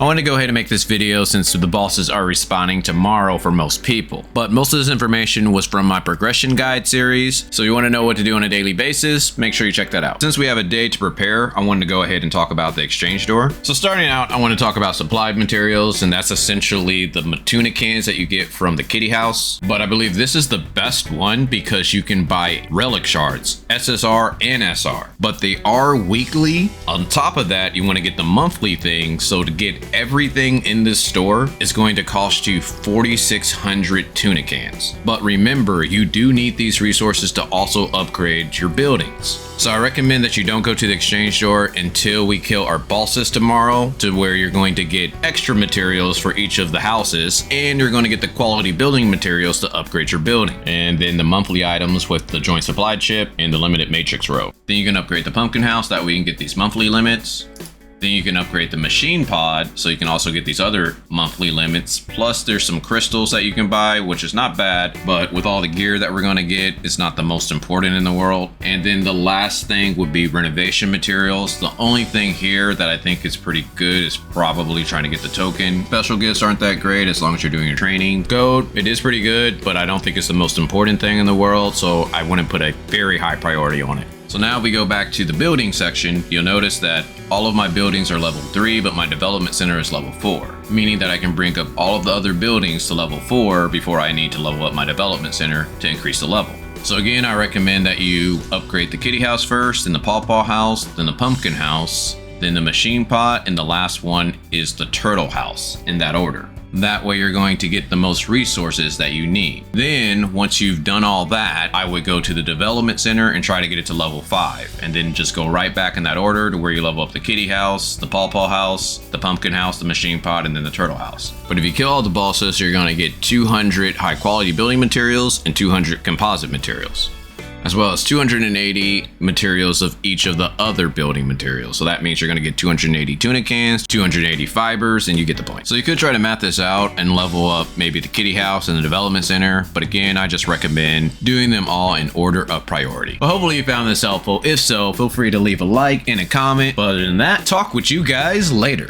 I want to go ahead and make this video since the bosses are respawning tomorrow for most people. But most of this information was from my progression guide series, so you want to know what to do on a daily basis, make sure you check that out. Since we have a day to prepare, I wanted to go ahead and talk about the exchange door. So starting out, I want to talk about supplied materials, and that's essentially the tuna cans that you get from the kitty house. But I believe this is the best one because you can buy relic shards, SSR and SR, but they are weekly. On top of that, you want to get the monthly thing, so to get everything in this store is going to cost you 4,600 tuna cans. But remember, you do need these resources to also upgrade your buildings. So I recommend that you don't go to the exchange door until we kill our bosses tomorrow, to where you're going to get extra materials for each of the houses, and you're going to get the quality building materials to upgrade your building. And then the monthly items with the joint supply chip and the limited matrix row. Then you can upgrade the pumpkin house, that way you can get these monthly limits. Then you can upgrade the machine pod, so you can also get these other monthly limits. Plus there's some crystals that you can buy, which is not bad, but with all the gear that we're gonna get, it's not the most important in the world. And then the last thing would be renovation materials. The only thing here that I think is pretty good is probably trying to get the token. Special gifts aren't that great as long as you're doing your training. Gold, it is pretty good, but I don't think it's the most important thing in the world, so I wouldn't put a very high priority on it. So now if we go back to the building section, you'll notice that all of my buildings are level 3, but my development center is level 4, meaning that I can bring up all of the other buildings to level 4 before I need to level up my development center to increase the level. So again, I recommend that you upgrade the kitty house first, then the pawpaw house, then the pumpkin house, then the machine pot, and the last one is the turtle house, in that order. That way you're going to get the most resources that you need. Then once you've done all that, I would go to the development center and try to get it to level 5, and then just go right back in that order to where you level up the kitty house, the pawpaw house, the pumpkin house, the machine pot, and then the turtle house. But if you kill all the bosses, you're going to get 200 high quality building materials and 200 composite materials, as well as 280 materials of each of the other building materials. So that means you're going to get 280 tuna cans, 280 fibers, and you get the point. So you could try to math this out and level up maybe the kitty house and the development center, but again, I just recommend doing them all in order of priority. But hopefully you found this helpful. If so, feel free to leave a like and a comment. But other than that, talk with you guys later.